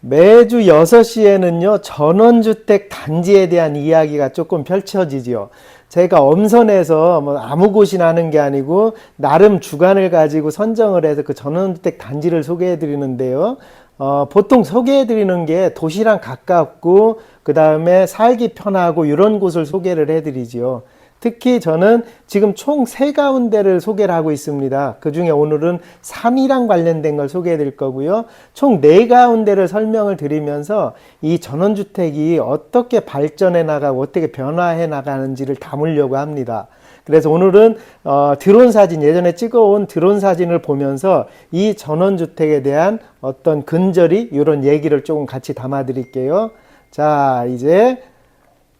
매주 6시에는요, 전원주택 단지에 대한 이야기가 조금 펼쳐지지요. 제가 엄선해서 뭐 아무 곳이나 하는 게 아니고, 나름 주관을 가지고 선정을 해서 그 전원주택 단지를 소개해 드리는데요. 보통 소개해 드리는 게 도시랑 가깝고, 그 다음에 살기 편하고, 이런 곳을 소개를 해 드리지요. 특히 저는 지금 총 3가운데를 소개를 하고 있습니다. 그 중에 오늘은 산이랑 관련된 걸 소개해 드릴 거고요. 총 4가운데를 설명을 드리면서 이 전원주택이 어떻게 발전해 나가고 어떻게 변화해 나가는지를 담으려고 합니다. 그래서 오늘은 드론 사진, 예전에 찍어온 드론 사진을 보면서 이 전원주택에 대한 어떤 근저리 이런 얘기를 조금 같이 담아 드릴게요. 자, 이제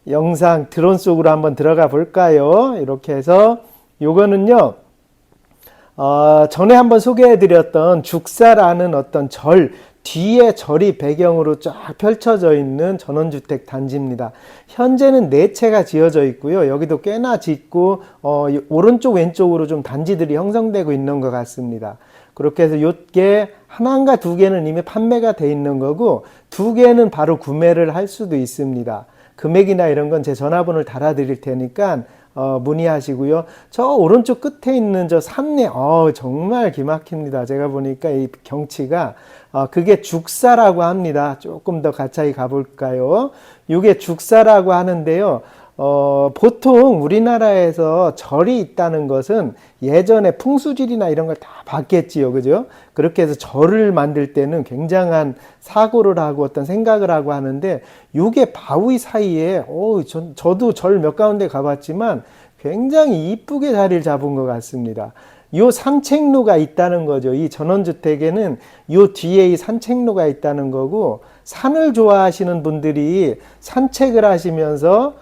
영상 드론 속으로 한번 들어가 볼까요? 이렇게 해서 요거는요, 전에 한번 소개해 드렸던 죽사라는 어떤 절, 뒤에 절이 배경으로 쫙 펼쳐져 있는 전원주택 단지입니다. 현재는 4채가 지어져 있고요. 여기도 꽤나 짓고 오른쪽 왼쪽으로 좀 단지들이 형성되고 있는 것 같습니다. 그렇게 해서 요게 하나인가 2개는 이미 판매가 돼 있는 거고 2개는 바로 구매를 할 수도 있습니다. 금액이나 이런 건 제 전화번호를 달아드릴 테니까 문의하시고요. 저 오른쪽 끝에 있는 저 산내 정말 기막힙니다. 제가 보니까 이 경치가 그게 죽사라고 합니다. 조금 더 가까이 가볼까요? 이게 죽사라고 하는데요. 보통 우리나라에서 절이 있다는 것은 예전에 풍수질이나 이런 걸 다 봤겠지요. 그죠? 그렇게 해서 절을 만들 때는 굉장한 사고를 하고 어떤 생각을 하고 하는데, 요게 바위 사이에, 저도 절 몇 가운데 가봤지만 굉장히 이쁘게 자리를 잡은 것 같습니다. 요 산책로가 있다는 거죠. 이 전원주택에는 요 뒤에 이 산책로가 있다는 거고, 산을 좋아하시는 분들이 산책을 하시면서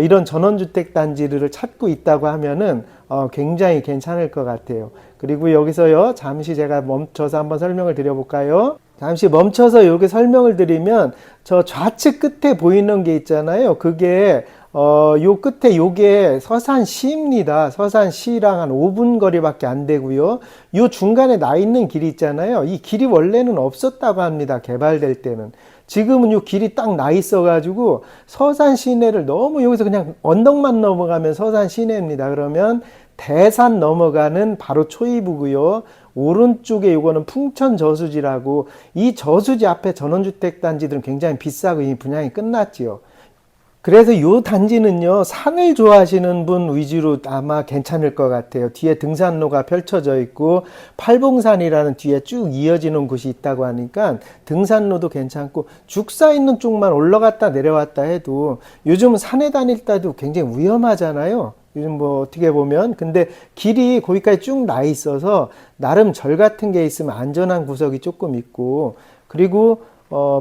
이런 전원주택 단지를 찾고 있다고 하면은 굉장히 괜찮을 것 같아요. 그리고 여기서요, 잠시 제가 멈춰서 한번 설명을 드려볼까요? 잠시 멈춰서 여기 설명을 드리면, 저 좌측 끝에 보이는 게 있잖아요. 그게 요 끝에 요게 서산시입니다. 서산시랑 한 5분 거리밖에 안 되고요. 요 중간에 나 있는 길이 있잖아요. 이 길이 원래는 없었다고 합니다. 개발될 때는. 지금은 요 길이 딱 나 있어가지고 서산 시내를 너무 여기서 그냥 언덕만 넘어가면 서산 시내입니다. 그러면 대산 넘어가는 바로 초입이고요. 오른쪽에 요거는 풍천 저수지라고, 이 저수지 앞에 전원주택 단지들은 굉장히 비싸고 이 분양이 끝났지요. 그래서 요 단지는요, 산을 좋아하시는 분 위주로 아마 괜찮을 것 같아요. 뒤에 등산로가 펼쳐져 있고 팔봉산이라는 뒤에 쭉 이어지는 곳이 있다고 하니까 등산로도 괜찮고, 죽사 있는 쪽만 올라갔다 내려왔다 해도 요즘은 산에 다닐 때도 굉장히 위험하잖아요. 요즘 뭐 어떻게 보면. 근데 길이 거기까지 쭉 나 있어서 나름 절 같은 게 있으면 안전한 구석이 조금 있고, 그리고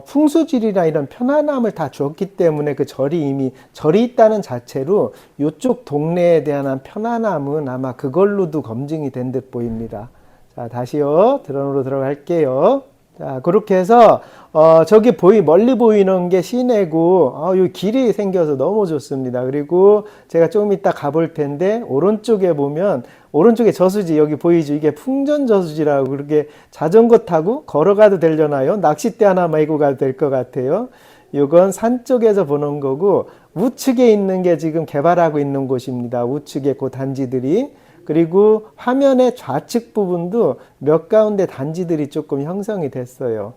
풍수질이나 이런 편안함을 다 주었기 때문에 그 절이 이미 절이 있다는 자체로 이쪽 동네에 대한 편안함은 아마 그걸로도 검증이 된 듯 보입니다. 자, 다시요. 드론으로 들어갈게요. 자, 그렇게 해서 저기 멀리 보이는 게 시내고, 요 길이 생겨서 너무 좋습니다. 그리고 제가 조금 이따 가볼 텐데, 오른쪽에 보면 오른쪽에 저수지 여기 보이죠? 이게 풍전 저수지라고, 그렇게 자전거 타고 걸어가도 되려나요? 낚싯대 하나 메고 가도 될 것 같아요. 이건 산 쪽에서 보는 거고, 우측에 있는 게 지금 개발하고 있는 곳입니다. 우측에 그 단지들이. 그리고 화면의 좌측 부분도 몇 가운데 단지들이 조금 형성이 됐어요.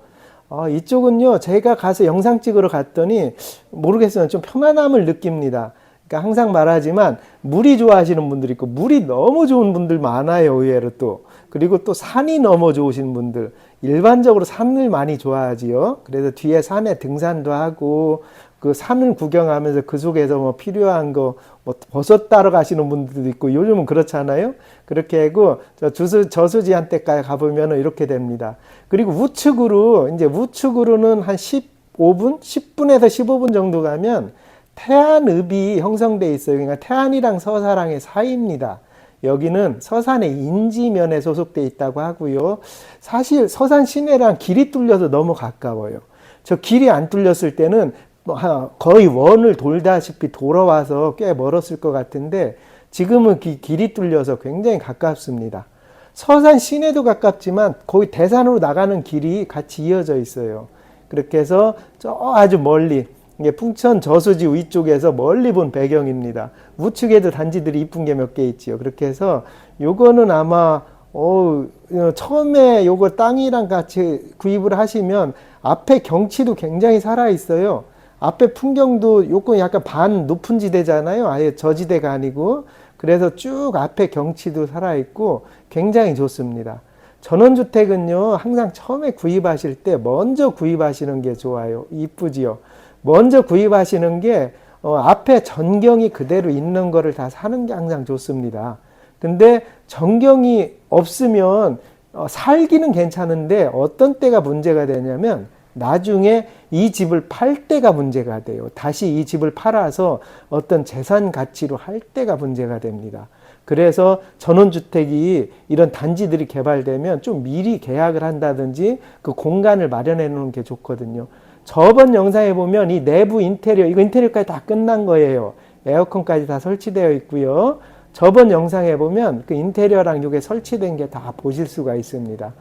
이쪽은요, 제가 가서 영상 찍으러 갔더니 모르겠어요. 좀 편안함을 느낍니다. 그러니까 항상 말하지만 물이 좋아하시는 분들이 있고, 물이 너무 좋은 분들 많아요, 의외로 또. 그리고 또 산이 너무 좋으신 분들, 일반적으로 산을 많이 좋아하지요. 그래서 뒤에 산에 등산도 하고, 그 산을 구경하면서 그 속에서 뭐 필요한 거, 뭐 버섯 따러 가시는 분들도 있고, 요즘은 그렇잖아요. 그렇게 하고, 저수지한테까지 가보면 이렇게 됩니다. 그리고 우측으로는 한 15분? 10분에서 15분 정도 가면 태안읍이 형성되어 있어요. 그러니까 태안이랑 서사랑의 사이입니다. 여기는 서산의 인지면에 소속되어 있다고 하고요. 사실 서산 시내랑 길이 뚫려서 너무 가까워요. 저 길이 안 뚫렸을 때는 거의 원을 돌다시피 돌아와서 꽤 멀었을 것 같은데, 지금은 길이 뚫려서 굉장히 가깝습니다. 서산 시내도 가깝지만 거의 대산으로 나가는 길이 같이 이어져 있어요. 그렇게 해서 저 아주 멀리 이게 풍천 저수지 위쪽에서 멀리 본 배경입니다. 우측에도 단지들이 이쁜 게 몇 개 있지요. 그렇게 해서 요거는 아마 처음에 요거 땅이랑 같이 구입을 하시면 앞에 경치도 굉장히 살아 있어요. 앞에 풍경도 요건 약간 반 높은 지대잖아요. 아예 저지대가 아니고. 그래서 쭉 앞에 경치도 살아 있고 굉장히 좋습니다. 전원주택은요, 항상 처음에 구입하실 때 먼저 구입하시는 게 좋아요. 이쁘지요. 먼저 구입하시는 게 앞에 전경이 그대로 있는 거를 다 사는 게 항상 좋습니다. 근데 전경이 없으면 살기는 괜찮은데 어떤 때가 문제가 되냐면 나중에 이 집을 팔 때가 문제가 돼요. 다시 이 집을 팔아서 어떤 재산 가치로 할 때가 문제가 됩니다. 그래서 전원주택이 이런 단지들이 개발되면 좀 미리 계약을 한다든지 그 공간을 마련해 놓는 게 좋거든요. 저번 영상에 보면 이 내부 인테리어, 이거 인테리어까지 다 끝난 거예요. 에어컨까지 다 설치되어 있고요. 저번 영상에 보면 그 인테리어랑 이게 설치된 게 다 보실 수가 있습니다.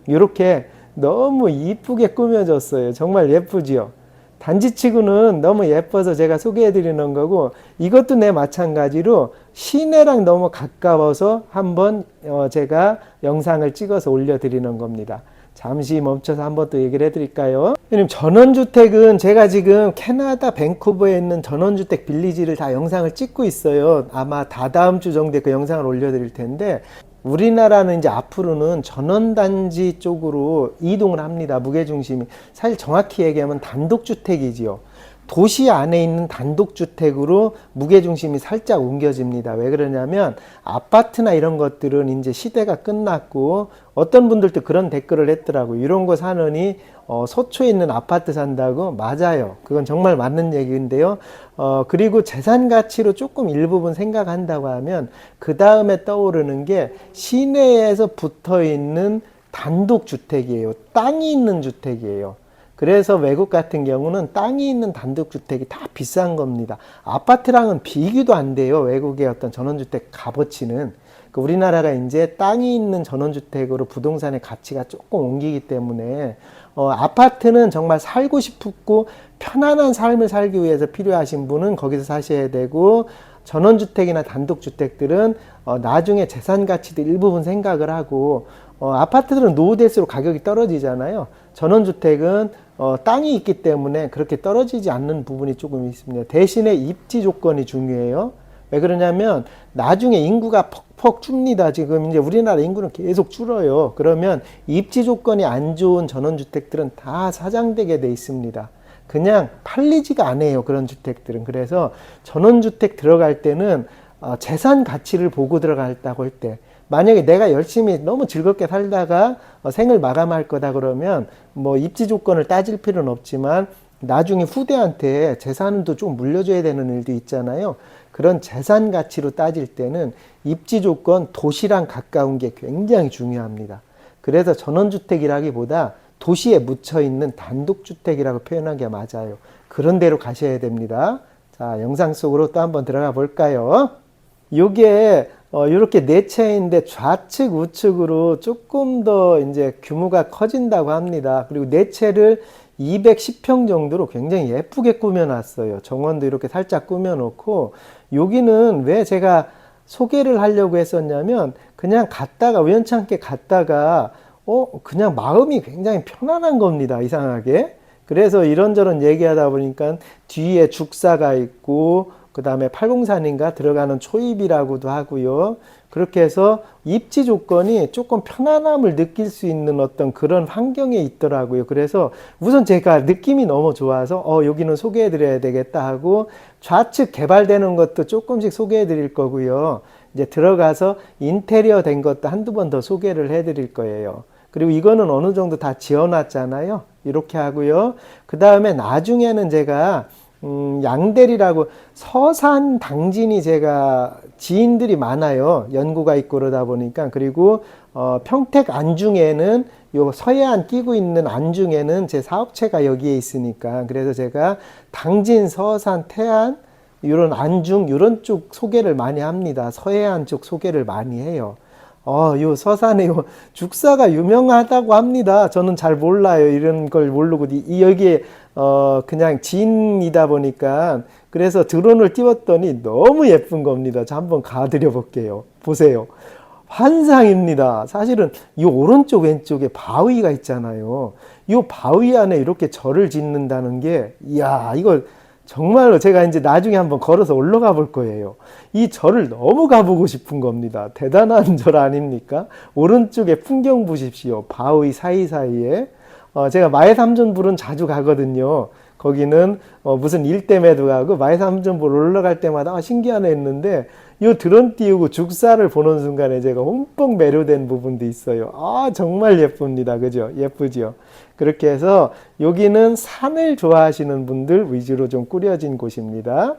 이렇게 너무 이쁘게 꾸며졌어요. 정말 예쁘지요. 단지치고는 너무 예뻐서 제가 소개해 드리는 거고, 이것도 내 마찬가지로 시내랑 너무 가까워서 한번 제가 영상을 찍어서 올려 드리는 겁니다. 잠시 멈춰서 한번 또 얘기를 해드릴까요? 전원주택은 제가 지금 캐나다 밴쿠버에 있는 전원주택 빌리지를 다 영상을 찍고 있어요. 아마 다다음 주 정도에 그 영상을 올려드릴 텐데, 우리나라는 이제 앞으로는 전원단지 쪽으로 이동을 합니다. 무게중심이. 사실 정확히 얘기하면 단독주택이지요. 도시 안에 있는 단독주택으로 무게중심이 살짝 옮겨집니다. 왜 그러냐면 아파트나 이런 것들은 이제 시대가 끝났고, 어떤 분들도 그런 댓글을 했더라고요. 이런 거 사느니 서초에 있는 아파트 산다고. 맞아요. 그건 정말 맞는 얘기인데요. 그리고 재산 가치로 조금 일부분 생각한다고 하면 그 다음에 떠오르는 게 시내에서 붙어 있는 단독주택이에요. 땅이 있는 주택이에요. 그래서 외국 같은 경우는 땅이 있는 단독주택이 다 비싼 겁니다. 아파트랑은 비교도 안 돼요. 외국의 어떤 전원주택 값어치는. 우리나라가 이제 땅이 있는 전원주택으로 부동산의 가치가 조금 옮기기 때문에 아파트는 정말 살고 싶고 편안한 삶을 살기 위해서 필요하신 분은 거기서 사셔야 되고, 전원주택이나 단독주택들은 나중에 재산 가치도 일부분 생각을 하고, 아파트들은 노후될수록 가격이 떨어지잖아요. 전원주택은 땅이 있기 때문에 그렇게 떨어지지 않는 부분이 조금 있습니다. 대신에 입지 조건이 중요해요. 왜 그러냐면 나중에 인구가 퍽퍽 줍니다. 지금 이제 우리나라 인구는 계속 줄어요. 그러면 입지 조건이 안 좋은 전원주택들은 다 사장되게 돼 있습니다. 그냥 팔리지가 않아요. 그런 주택들은. 그래서 전원주택 들어갈 때는 재산 가치를 보고 들어갔다고 할 때, 만약에 내가 열심히 너무 즐겁게 살다가 생을 마감할 거다 그러면 뭐 입지 조건을 따질 필요는 없지만 나중에 후대한테 재산도 좀 물려줘야 되는 일도 있잖아요. 그런 재산 가치로 따질 때는 입지 조건, 도시랑 가까운 게 굉장히 중요합니다. 그래서 전원주택이라기보다 도시에 묻혀 있는 단독주택이라고 표현한 게 맞아요. 그런 데로 가셔야 됩니다. 자, 영상 속으로 또 한번 들어가 볼까요? 요게 이렇게 네 채인데 좌측 우측으로 조금 더 이제 규모가 커진다고 합니다. 그리고 네 채를 210평 정도로 굉장히 예쁘게 꾸며놨어요. 정원도 이렇게 살짝 꾸며놓고, 여기는 왜 제가 소개를 하려고 했었냐면 그냥 갔다가 우연찮게 갔다가 그냥 마음이 굉장히 편안한 겁니다. 이상하게. 그래서 이런저런 얘기하다 보니까 뒤에 죽사가 있고, 그 다음에 804인가 들어가는 초입이라고도 하고요. 그렇게 해서 입지 조건이 조금 편안함을 느낄 수 있는 어떤 그런 환경에 있더라고요. 그래서 우선 제가 느낌이 너무 좋아서 여기는 소개해 드려야 되겠다 하고, 좌측 개발되는 것도 조금씩 소개해 드릴 거고요. 이제 들어가서 인테리어 된 것도 한두 번 더 소개를 해 드릴 거예요. 그리고 이거는 어느 정도 다 지어놨잖아요. 이렇게 하고요. 그 다음에 나중에는 제가 양대리라고 서산 당진이 제가 지인들이 많아요. 연구가 있고 그러다 보니까. 그리고 평택 안중에는 요 서해안 끼고 있는 안중에는 제 사업체가 여기에 있으니까, 그래서 제가 당진, 서산, 태안 이런 안중 이런 쪽 소개를 많이 합니다. 서해안 쪽 소개를 많이 해요. 요 서산에 요 죽사가 유명하다고 합니다. 저는 잘 몰라요. 이런 걸 모르고 여기에 그냥 진이다 보니까 그래서 드론을 띄웠더니 너무 예쁜 겁니다. 자, 한번 가드려 볼게요. 보세요. 환상입니다. 사실은 이 오른쪽 왼쪽에 바위가 있잖아요. 이 바위 안에 이렇게 절을 짓는다는 게, 이야, 이거 정말로 제가 이제 나중에 한번 걸어서 올라가 볼 거예요. 이 절을 너무 가보고 싶은 겁니다. 대단한 절 아닙니까? 오른쪽에 풍경 보십시오. 바위 사이사이에. 제가 마해삼전불은 자주 가거든요. 거기는 무슨 일 때문에도 가고 마해삼전불 올라갈 때마다 신기하네 했는데 이 드론 띄우고 죽사를 보는 순간에 제가 흠뻑 매료된 부분도 있어요. 정말 예쁩니다. 그죠? 예쁘죠? 그렇게 해서 여기는 산을 좋아하시는 분들 위주로 좀 꾸려진 곳입니다.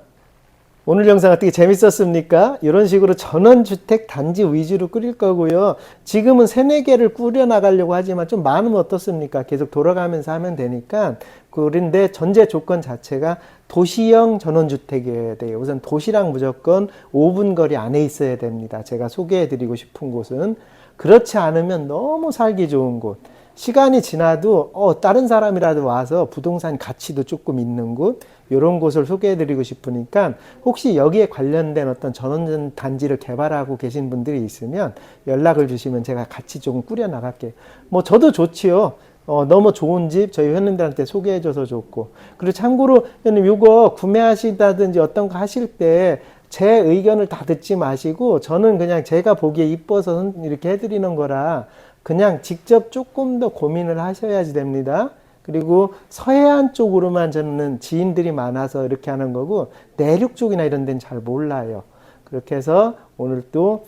오늘 영상 어떻게 재밌었습니까? 이런 식으로 전원주택 단지 위주로 꾸릴 거고요. 지금은 3, 4개를 꾸려 나가려고 하지만 좀 많으면 어떻습니까? 계속 돌아가면서 하면 되니까. 그런데 전제 조건 자체가 도시형 전원주택이어야 돼요. 우선 도시랑 무조건 5분 거리 안에 있어야 됩니다. 제가 소개해 드리고 싶은 곳은. 그렇지 않으면 너무 살기 좋은 곳. 시간이 지나도 다른 사람이라도 와서 부동산 가치도 조금 있는 곳, 이런 곳을 소개해 드리고 싶으니까 혹시 여기에 관련된 어떤 전원 단지를 개발하고 계신 분들이 있으면 연락을 주시면 제가 같이 조금 꾸려 나갈게요. 뭐 저도 좋지요. 너무 좋은 집 저희 회원님들한테 소개해줘서 좋고. 그리고 참고로 회원님 이거 구매하시다든지 어떤 거 하실 때 제 의견을 다 듣지 마시고 저는 그냥 제가 보기에 이뻐서 이렇게 해드리는 거라 그냥 직접 조금 더 고민을 하셔야지 됩니다. 그리고 서해안 쪽으로만 저는 지인들이 많아서 이렇게 하는 거고 내륙 쪽이나 이런 데는 잘 몰라요. 그렇게 해서 오늘 또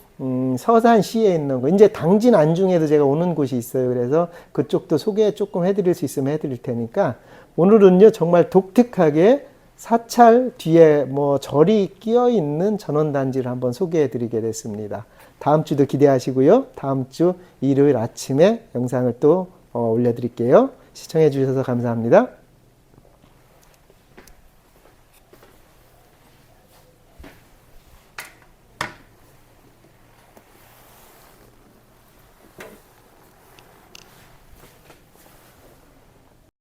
서산시에 있는 거 이제 당진 안중에도 제가 오는 곳이 있어요. 그래서 그쪽도 소개 조금 해드릴 수 있으면 해드릴 테니까 오늘은요 정말 독특하게 사찰 뒤에 뭐 절이 끼어 있는 전원단지를 한번 소개해 드리게 됐습니다. 다음 주도 기대하시고요. 다음 주 일요일 아침에 영상을 또 올려드릴게요. 시청해 주셔서 감사합니다.